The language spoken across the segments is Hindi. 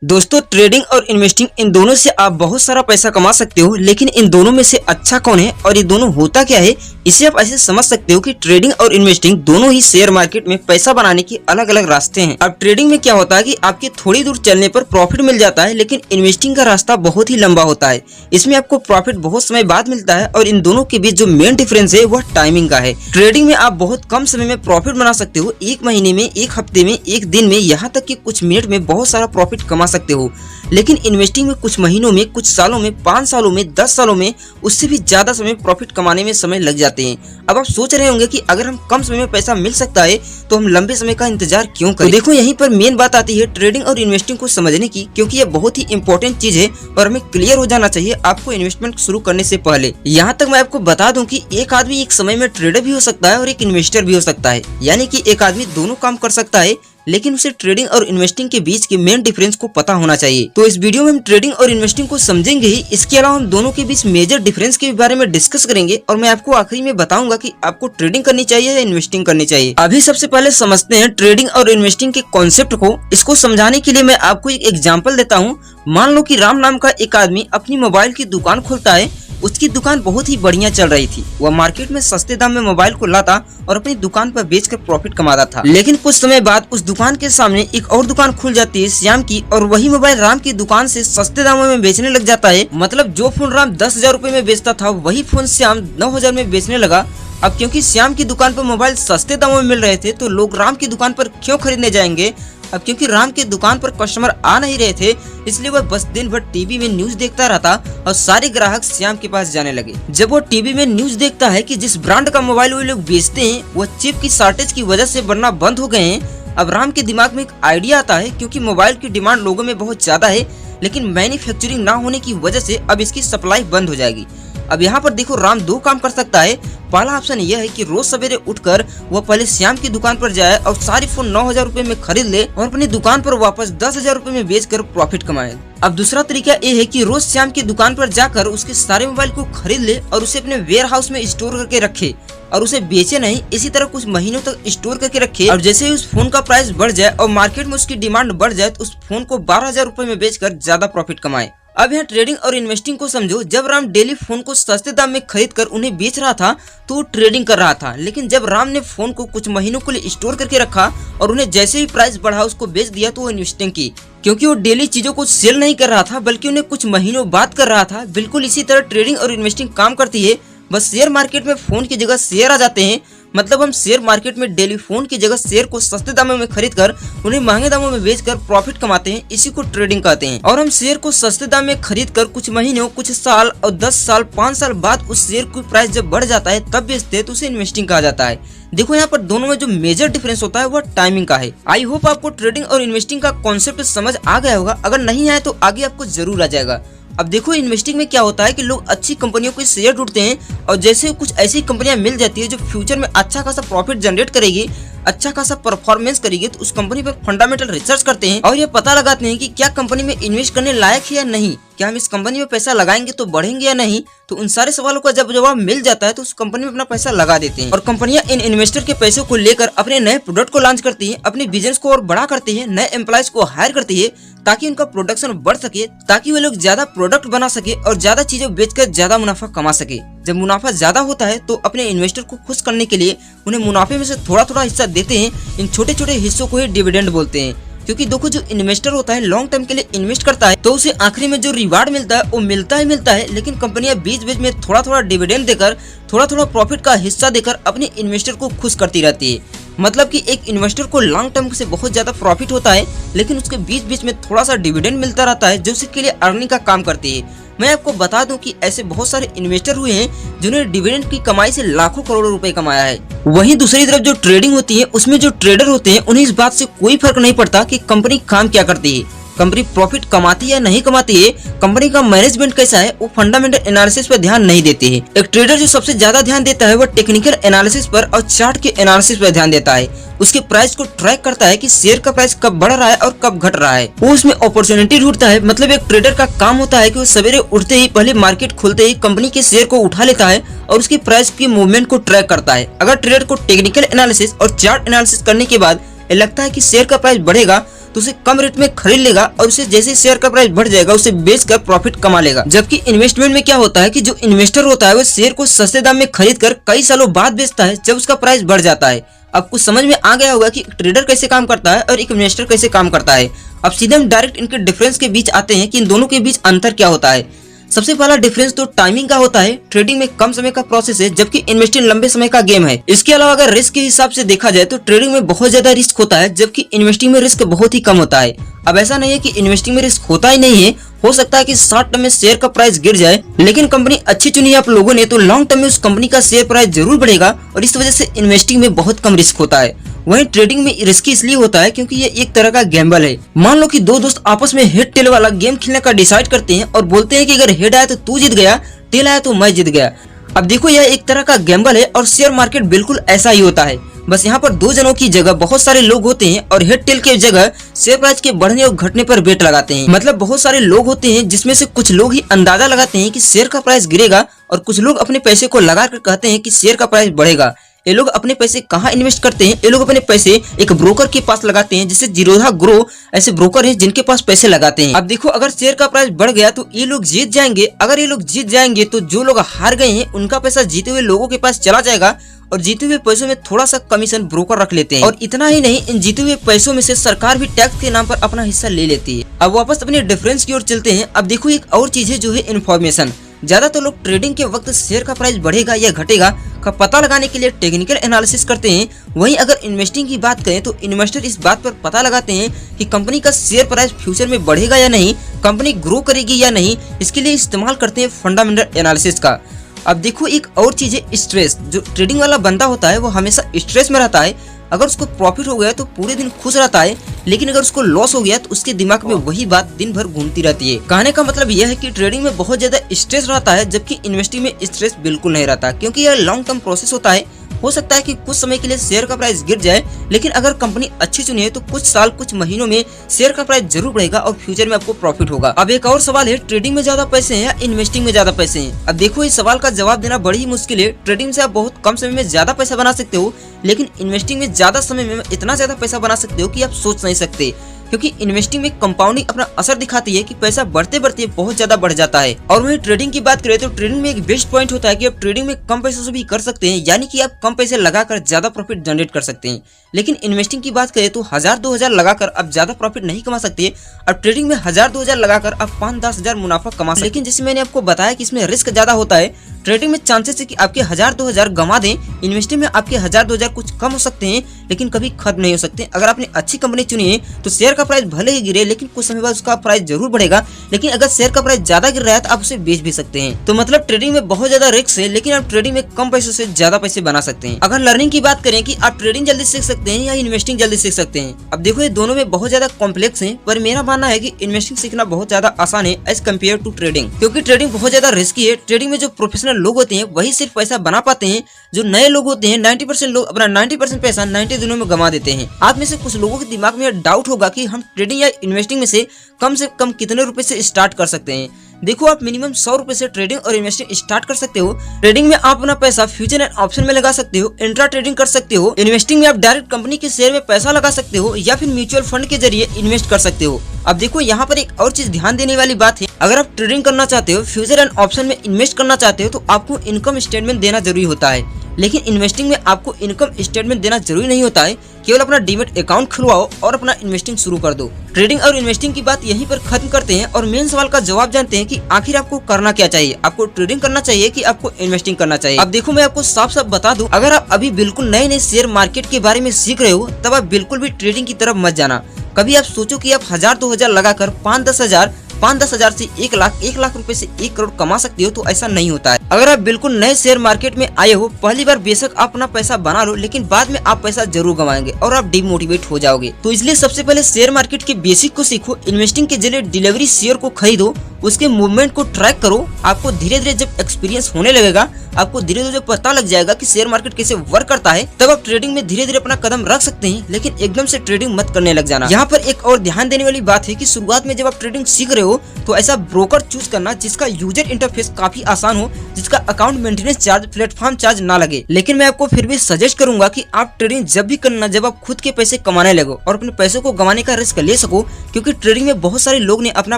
दोस्तों, ट्रेडिंग और इन्वेस्टिंग इन दोनों से आप बहुत सारा पैसा कमा सकते हो, लेकिन इन दोनों में से अच्छा कौन है और ये दोनों होता क्या है, इसे आप ऐसे समझ सकते हो कि ट्रेडिंग और इन्वेस्टिंग दोनों ही शेयर मार्केट में पैसा बनाने के अलग अलग रास्ते हैं। अब ट्रेडिंग में क्या होता है कि आपके थोड़ी दूर चलने पर प्रॉफिट मिल जाता है, लेकिन इन्वेस्टिंग का रास्ता बहुत ही लंबा होता है। इसमें आपको प्रॉफिट बहुत समय बाद मिलता है और इन दोनों के बीच जो मेन डिफरेंस है वह टाइमिंग का है। ट्रेडिंग में आप बहुत कम समय में प्रॉफिट बना सकते हो, एक महीने में, एक हफ्ते में, एक दिन में, यहाँ तक कि कुछ मिनट में बहुत सारा प्रॉफिट कमा सकते हो। लेकिन इन्वेस्टिंग में कुछ महीनों में, कुछ सालों में, 5 सालों में, 10 सालों में, उससे भी ज्यादा समय प्रॉफिट कमाने में समय लग जाते हैं। अब आप सोच रहे होंगे कि अगर हम कम समय में पैसा मिल सकता है तो हम लंबे समय का इंतजार क्यों करें। तो देखो, यहीं पर मेन बात आती है ट्रेडिंग और इन्वेस्टिंग को समझने की, क्योंकि ये बहुत ही इंपॉर्टेंट चीज है और हमें क्लियर हो जाना चाहिए आपको इन्वेस्टमेंट शुरू करने से पहले। यहाँ तक मैं आपको बता दूं कि एक आदमी एक समय में ट्रेडर भी हो सकता है और एक इन्वेस्टर भी हो सकता है, यानी कि एक आदमी दोनों काम कर सकता है, लेकिन उसे ट्रेडिंग और इन्वेस्टिंग के बीच के मेन डिफरेंस को पता होना चाहिए। तो इस वीडियो में हम ट्रेडिंग और इन्वेस्टिंग को समझेंगे ही, इसके अलावा हम दोनों के बीच मेजर डिफरेंस के बारे में डिस्कस करेंगे और मैं आपको आखिरी में बताऊंगा कि आपको ट्रेडिंग करनी चाहिए या इन्वेस्टिंग करनी चाहिए। अभी सबसे पहले समझते हैं ट्रेडिंग और इन्वेस्टिंग के कॉन्सेप्ट को। इसको समझाने के लिए मैं आपको एक एग्जाम्पल देता हूँ। मान लो कि राम नाम का एक आदमी अपनी मोबाइल की दुकान खोलता है। उसकी दुकान बहुत ही बढ़िया चल रही थी। वह मार्केट में सस्ते दाम में मोबाइल को लाता और अपनी दुकान पर बेचकर प्रॉफिट कमाता था। लेकिन कुछ समय बाद उस दुकान के सामने एक और दुकान खुल जाती है श्याम की, और वही मोबाइल राम की दुकान से सस्ते दामों में बेचने लग जाता है। मतलब जो फोन राम 10,000 रुपए में बेचता था, वही फोन श्याम 9,000 में बेचने लगा। अब क्योंकि श्याम की दुकान पर मोबाइल सस्ते दामों में मिल रहे थे, तो लोग राम की दुकान पर क्यों खरीदने जाएंगे। अब क्योंकि राम की दुकान पर कस्टमर आ नहीं रहे थे, इसलिए वह बस दिन भर टीवी में न्यूज देखता रहता और सारे ग्राहक श्याम के पास जाने लगे। जब वो टीवी में न्यूज देखता है कि जिस ब्रांड का मोबाइल वो लोग बेचते हैं वो चिप की शॉर्टेज की वजह से बनना बंद हो गए हैं, अब राम के दिमाग में एक आइडिया आता है। क्योंकि मोबाइल की डिमांड लोगों में बहुत ज्यादा है, लेकिन मैन्युफैक्चरिंग ना होने की वजह से अब इसकी सप्लाई बंद हो जाएगी। अब यहाँ पर देखो, राम 2 काम कर सकता है। पहला ऑप्शन यह है कि रोज सवेरे उठकर वह पहले श्याम की दुकान पर जाए और सारे फोन 9,000 रुपए में खरीद ले और अपनी दुकान पर वापस 10,000 रुपए में बेचकर प्रॉफिट कमाए। अब दूसरा तरीका ये है कि रोज श्याम की दुकान पर जाकर उसके सारे मोबाइल को खरीद ले और उसे अपने वेयर हाउस में स्टोर करके रखे और उसे बेचे नहीं, इसी तरह कुछ महीनों तक स्टोर करके रखे। और जैसे ही उस फोन का प्राइस बढ़ जाए और मार्केट में उसकी डिमांड बढ़ जाए तो उस फोन को 12,000 रुपए में बेचकर ज्यादा प्रॉफिट कमाए। अब यहाँ ट्रेडिंग और इन्वेस्टिंग को समझो। जब राम डेली फोन को सस्ते दाम में खरीद कर उन्हें बेच रहा था तो वो ट्रेडिंग कर रहा था, लेकिन जब राम ने फोन को कुछ महीनों के लिए स्टोर करके रखा और उन्हें जैसे ही प्राइस बढ़ा उसको बेच दिया तो वो इन्वेस्टिंग की। क्योंकि वो डेली चीजों को सेल नहीं कर रहा था, बल्कि उन्हें कुछ महीनों बाद कर रहा था। बिल्कुल इसी तरह ट्रेडिंग और इन्वेस्टिंग काम करती है, बस शेयर मार्केट में फोन की जगह शेयर आ जाते हैं। मतलब हम शेयर मार्केट में डेली फोन की जगह शेयर को सस्ते दामों में खरीद कर उन्हें महंगे दामों में बेचकर प्रॉफिट कमाते हैं, इसी को ट्रेडिंग कहते हैं। और हम शेयर को सस्ते दाम में खरीद कर कुछ महीनों, कुछ साल और 10 साल, 5 साल बाद उस शेयर की प्राइस जब बढ़ जाता है तब बेचते हैं, तो उसे इन्वेस्टिंग कहा जाता है। देखो, यहाँ पर दोनों में जो मेजर डिफरेंस होता है वह टाइमिंग का है। आई होप आपको ट्रेडिंग और इन्वेस्टिंग का कॉन्सेप्ट समझ आ गया होगा। अगर नहीं आया तो आगे आपको जरूर आ जाएगा। अब देखो, इन्वेस्टिंग में क्या होता है कि लोग अच्छी कंपनियों के शेयर ढूंढते हैं और जैसे कुछ ऐसी कंपनियां मिल जाती है जो फ्यूचर में अच्छा खासा प्रॉफिट जनरेट करेगी, अच्छा खासा परफॉर्मेंस करेगी, तो उस कंपनी पर फंडामेंटल रिसर्च करते हैं और ये पता लगाते हैं कि क्या कंपनी में इन्वेस्ट करने लायक है या नहीं, क्या हम इस कंपनी में पैसा लगाएंगे तो बढ़ेंगे या नहीं। तो उन सारे सवालों का जब जवाब मिल जाता है तो उस कंपनी में अपना पैसा लगा देते हैं। और कंपनियां इन इन्वेस्टर के पैसों को लेकर अपने नए प्रोडक्ट को लॉन्च करती है, अपने बिजनेस को और बड़ा करती है, नए एम्प्लॉयज को हायर करती है ताकि उनका प्रोडक्शन बढ़ सके, ताकि वे लोग ज्यादा प्रोडक्ट बना सके और ज्यादा चीजें बेचकर ज्यादा मुनाफा कमा सके। जब मुनाफा ज्यादा होता है तो अपने इन्वेस्टर को खुश करने के लिए उन्हें मुनाफे में से थोड़ा थोड़ा हिस्सा देते हैं। इन छोटे छोटे हिस्सों को ही डिविडेंड बोलते हैं। क्योंकि देखो, जो इन्वेस्टर होता है लॉन्ग टर्म के लिए इन्वेस्ट करता है तो उसे आखिरी में जो रिवार्ड मिलता है वो मिलता है, लेकिन कंपनियां बीच बीच में थोड़ा थोड़ा डिविडेंड देकर, थोड़ा थोड़ा प्रॉफिट का हिस्सा देकर अपने इन्वेस्टर को खुश करती रहती है। मतलब कि एक इन्वेस्टर को लॉन्ग टर्म से बहुत ज्यादा प्रॉफिट होता है, लेकिन उसके बीच बीच में थोड़ा सा डिविडेंड मिलता रहता है जो उसके लिए अर्निंग का काम करती है। मैं आपको बता दूं कि ऐसे बहुत सारे इन्वेस्टर हुए हैं जिन्होंने डिविडेंड की कमाई से लाखों करोड़ों रुपए कमाया है। वहीं दूसरी तरफ जो ट्रेडिंग होती है उसमें जो ट्रेडर होते हैं उन्हें इस बात से कोई फर्क नहीं पड़ता कि कंपनी काम क्या करती है, कंपनी प्रॉफिट कमाती है या नहीं कमाती है, कंपनी का मैनेजमेंट कैसा है, वो फंडामेंटल एनालिसिस पर ध्यान नहीं देते हैं। एक ट्रेडर जो सबसे ज्यादा ध्यान देता है वह टेक्निकल एनालिसिस पर और चार्ट के एनालिसिस पर ध्यान देता है। उसके प्राइस को ट्रैक करता है कि शेयर का प्राइस कब बढ़ रहा है और कब घट रहा है। वो उसमें अपॉर्चुनिटी ढूंढता है। मतलब एक ट्रेडर का काम होता है कि वो सवेरे उठते ही पहले मार्केट खुलते ही कंपनी के शेयर को उठा लेता है और उसकी प्राइस की मूवमेंट को ट्रैक करता है। अगर ट्रेडर को टेक्निकल एनालिसिस और चार्ट एनालिसिस करने के बाद लगता है कि शेयर का प्राइस बढ़ेगा तो उसे कम रेट में खरीद लेगा और उसे जैसे शेयर का प्राइस बढ़ जाएगा उसे बेचकर प्रॉफिट कमा लेगा। जबकि इन्वेस्टमेंट में क्या होता है कि जो इन्वेस्टर होता है वो शेयर को सस्ते दाम में खरीद कर कई सालों बाद बेचता है जब उसका प्राइस बढ़ जाता है। अब कुछ समझ में आ गया होगा कि ट्रेडर कैसे काम करता है और एक इन्वेस्टर कैसे काम करता है। अब सीधे हम डायरेक्ट इनके डिफरेंस के बीच आते हैं कि इन दोनों के बीच अंतर क्या होता है। सबसे पहला डिफरेंस तो टाइमिंग का होता है। ट्रेडिंग में कम समय का प्रोसेस है जबकि इन्वेस्टिंग लंबे समय का गेम है। इसके अलावा अगर रिस्क के हिसाब से देखा जाए तो ट्रेडिंग में बहुत ज्यादा रिस्क होता है जबकि इन्वेस्टिंग में रिस्क बहुत ही कम होता है। अब ऐसा नहीं है कि इन्वेस्टिंग में रिस्क होता ही नहीं है, हो सकता है कि शॉर्ट टर्म में शेयर का प्राइस गिर जाए, लेकिन कंपनी अच्छी चुनी है आप लोगों ने तो लॉन्ग टर्म में उस कंपनी का शेयर प्राइस जरूर बढ़ेगा और इस वजह से इन्वेस्टिंग में बहुत कम रिस्क होता है। वहीं ट्रेडिंग में रिस्की इसलिए होता है क्योंकि ये एक तरह का गैम्बल है। मान लो कि दो दोस्त आपस में हेड टेल वाला गेम खेलने का डिसाइड करते हैं और बोलते हैं कि अगर हेड आया तो तू जीत गया, टेल आया तो मैं जीत गया। अब देखो यह एक तरह का गैम्बल है और शेयर मार्केट बिल्कुल ऐसा ही होता है। बस यहाँ पर दो जनों की जगह बहुत सारे लोग होते हैं और हेड टेल के जगह शेयर प्राइस के बढ़ने और घटने पर बेट लगाते हैं। मतलब बहुत सारे लोग होते हैं जिसमें से कुछ लोग ही अंदाजा लगाते हैं कि शेयर का प्राइस गिरेगा और कुछ लोग अपने पैसे को लगा कर कहते हैं कि शेयर का प्राइस बढ़ेगा। ये लोग अपने पैसे कहाँ इन्वेस्ट करते हैं? ये लोग अपने पैसे एक ब्रोकर के पास लगाते हैं जिसे जीरोधा ग्रो ऐसे ब्रोकर हैं जिनके पास पैसे लगाते हैं। अब देखो अगर शेयर का प्राइस बढ़ गया तो ये लोग जीत जाएंगे। अगर ये लोग जीत जाएंगे तो जो लोग हार गए हैं उनका पैसा जीते हुए लोगों के पास चला जाएगा और जीते हुए पैसों में थोड़ा सा कमीशन ब्रोकर रख लेते हैं। और इतना ही नहीं, इन जीते हुए पैसों में से सरकार भी टैक्स के नाम पर अपना हिस्सा ले लेती है। अब वापस अपने डिफरेंस की ओर चलते हैं। अब देखो एक और चीज है जो है इन्फॉर्मेशन। ज्यादातर लोग ट्रेडिंग के वक्त शेयर का प्राइस बढ़ेगा या घटेगा का पता लगाने के लिए टेक्निकल एनालिसिस करते हैं। वहीं अगर इन्वेस्टिंग की बात करें तो इन्वेस्टर इस बात पर पता लगाते हैं कि कंपनी का शेयर प्राइस फ्यूचर में बढ़ेगा या नहीं, कंपनी ग्रो करेगी या नहीं, इसके लिए इस्तेमाल करते हैं फंडामेंटल एनालिसिस का। अब देखो एक और चीज है स्ट्रेस। जो ट्रेडिंग वाला बंदा होता है वो हमेशा स्ट्रेस में रहता है। अगर उसको प्रॉफिट हो गया तो पूरे दिन खुश रहता है, लेकिन अगर उसको लॉस हो गया तो उसके दिमाग में वही बात दिन भर घूमती रहती है। कहने का मतलब यह है कि ट्रेडिंग में बहुत ज्यादा स्ट्रेस रहता है जबकि इन्वेस्टिंग में स्ट्रेस बिल्कुल नहीं रहता, क्योंकि यह लॉन्ग टर्म प्रोसेस होता है। हो सकता है कि कुछ समय के लिए शेयर का प्राइस गिर जाए, लेकिन अगर कंपनी अच्छी चुनी है तो कुछ साल कुछ महीनों में शेयर का प्राइस जरूर बढ़ेगा और फ्यूचर में आपको प्रॉफिट होगा। अब एक और सवाल है, ट्रेडिंग में ज्यादा पैसे हैं या इन्वेस्टिंग में ज्यादा पैसे हैं? अब देखो इस सवाल का जवाब देना बड़ी ही मुश्किल है। ट्रेडिंग से आप बहुत कम समय में ज्यादा पैसा बना सकते हो, लेकिन इन्वेस्टिंग में ज्यादा समय में इतना ज्यादा पैसा बना सकते हो कि आप सोच नहीं सकते। क्योंकि इन्वेस्टिंग में कंपाउंडिंग अपना असर दिखाती है कि पैसा बढ़ते बढ़ते बहुत ज्यादा बढ़ जाता है। और वहीं ट्रेडिंग की बात करें तो ट्रेडिंग में एक बेस्ट पॉइंट होता है कि आप ट्रेडिंग में कम पैसों से भी कर सकते हैं, यानी कि आप कम पैसे लगाकर ज्यादा प्रॉफिट जनरेट कर सकते हैं। लेकिन इन्वेस्टिंग की बात करें तो 1000-2000 लगाकर आप ज्यादा प्रॉफिट नहीं कमा सकते। अब ट्रेडिंग में 1000-2000 लगाकर आप 5-10 हजार मुनाफा कमा सकते हैं। लेकिन जैसे मैंने आपको बताया कि इसमें रिस्क ज्यादा होता है। ट्रेडिंग में चांसेस है कि आपके 1000-2000 गंवा दें, इन्वेस्टिंग में आपके 1000-2000 कुछ कम हो सकते हैं लेकिन कभी खत्म नहीं हो सकते। अगर आपने अच्छी कंपनी चुनी है तो शेयर का प्राइस भले ही गिरे लेकिन कुछ समय बाद उसका प्राइस जरूर बढ़ेगा। लेकिन अगर शेयर का प्राइस ज्यादा गिर रहा है तो आप उसे बेच भी सकते हैं। तो मतलब ट्रेडिंग में बहुत ज्यादा रिस्क है, लेकिन आप ट्रेडिंग में कम पैसों से ज्यादा पैसे बना सकते हैं। अगर लर्निंग की बात करें कि आप ट्रेडिंग जल्दी सीख सकते हैं या इन्वेस्टिंग जल्दी सीख सकते हैं, अब देखो ये दोनों में बहुत ज्यादा कॉम्प्लेक्स है, पर मेरा मानना है कि इन्वेस्टिंग सीखना बहुत ज्यादा आसान है एज कम्पेयर टू ट्रेडिंग। क्योंकि ट्रेडिंग बहुत ज्यादा रिस्की है। ट्रेडिंग में जो प्रोफेशनल लोग होते हैं वही सिर्फ पैसा बना पाते हैं। जो नए लोग होते हैं 90% लोग अपना 90% पैसा 90 दिनों में गंवा देते हैं। आप में से कुछ लोगों के दिमाग में डाउट होगा कि हम ट्रेडिंग या इन्वेस्टिंग में से कम कितने रुपए से स्टार्ट कर सकते हैं। देखो आप मिनिमम 100 रुपए से ट्रेडिंग और इन्वेस्टिंग स्टार्ट कर सकते हो। ट्रेडिंग में आप अपना पैसा फ्यूचर एंड ऑप्शन में लगा सकते हो, इंट्रा ट्रेडिंग कर सकते हो। इन्वेस्टिंग में आप डायरेक्ट कंपनी के शेयर में पैसा लगा सकते हो या फिर म्यूचुअल फंड के जरिए इन्वेस्ट कर सकते हो। अब देखो यहाँ पर एक और चीज ध्यान देने वाली बात है, अगर आप ट्रेडिंग करना चाहते हो, फ्यूचर एंड ऑप्शन में इन्वेस्ट करना चाहते हो तो आपको इनकम स्टेटमेंट देना जरूरी होता है। लेकिन इन्वेस्टिंग में आपको इनकम स्टेटमेंट देना जरूरी नहीं होता है। केवल अपना डीमैट अकाउंट खुलवाओ और अपना इन्वेस्टिंग शुरू कर दो। ट्रेडिंग और इन्वेस्टिंग की बात यहीं पर खत्म करते हैं और मेन सवाल का जवाब जानते हैं कि आखिर आपको करना क्या चाहिए। आपको ट्रेडिंग करना चाहिए कि आपको इन्वेस्टिंग करना चाहिए? अब देखो मैं आपको साफ साफ बता दूं, अगर आप अभी बिल्कुल नए शेयर मार्केट के बारे में सीख रहे हो तब आप बिल्कुल भी ट्रेडिंग की तरफ मत जाना। कभी आप सोचो कि आप 1000-2000 लगाकर 5-10 हजार से 1 लाख रुपए से 1 करोड़ कमा सकते हो, तो ऐसा नहीं होता है। अगर आप बिल्कुल नए शेयर मार्केट में आए हो, पहली बार बेशक आप अपना पैसा बना लो, लेकिन बाद में आप पैसा जरूर गंवाएंगे और आप डिमोटिवेट हो जाओगे। तो इसलिए सबसे पहले शेयर मार्केट के बेसिक को सीखो। इन्वेस्टिंग के जरिए डिलीवरी शेयर को खरीदो, उसके मूवमेंट को ट्रैक करो। आपको धीरे धीरे जब एक्सपीरियंस होने लगेगा, आपको धीरे धीरे पता लग जाएगा कि शेयर मार्केट कैसे वर्क करता है, तब आप ट्रेडिंग में धीरे धीरे अपना कदम रख सकते हैं, लेकिन एकदम से ट्रेडिंग मत करने लग जाना। यहाँ पर एक और ध्यान देने वाली बात है कि शुरुआत में जब आप ट्रेडिंग सीख रहे हो तो ऐसा ब्रोकर चूज करना जिसका यूजर इंटरफेस काफी आसान हो, जिसका account maintenance charge, platform charge ना लगे। लेकिन मैं आपको फिर भी सजेस्ट करूंगा कि आप ट्रेडिंग जब भी करना जब आप खुद के पैसे कमाने लगो और अपने पैसों को गंवाने का रिस्क ले सको, क्योंकि ट्रेडिंग में बहुत सारे लोग ने अपना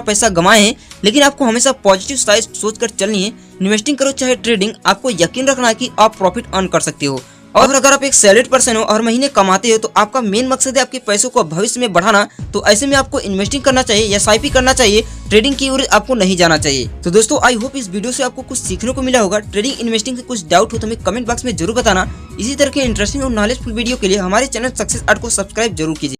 पैसा गंवाए हैं। लेकिन आपको हमेशा पॉजिटिव साइड सोचकर चलनी है। इन्वेस्टिंग करो चाहे ट्रेडिंग, आपको यकीन रखना है कि आप प्रॉफिट अर्न कर सकते हो। और अगर आप एक सैलरीड पर्सन हो और महीने कमाते हो तो आपका मेन मकसद है आपके पैसों को भविष्य में बढ़ाना, तो ऐसे में आपको इन्वेस्टिंग करना चाहिए या एसआईपी करना चाहिए, ट्रेडिंग की ओर आपको नहीं जाना चाहिए। तो दोस्तों, आई होप इस वीडियो से आपको कुछ सीखने को मिला होगा। ट्रेडिंग इन्वेस्टिंग से कुछ डाउट हो तो हमें कमेंट बॉक्स में जरूर बताना। इसी तरह के इंटरेस्टिंग और नॉलेजफुल वीडियो के लिए हमारे चैनल सक्सेस आर्ट को सब्सक्राइब जरूर कीजिए।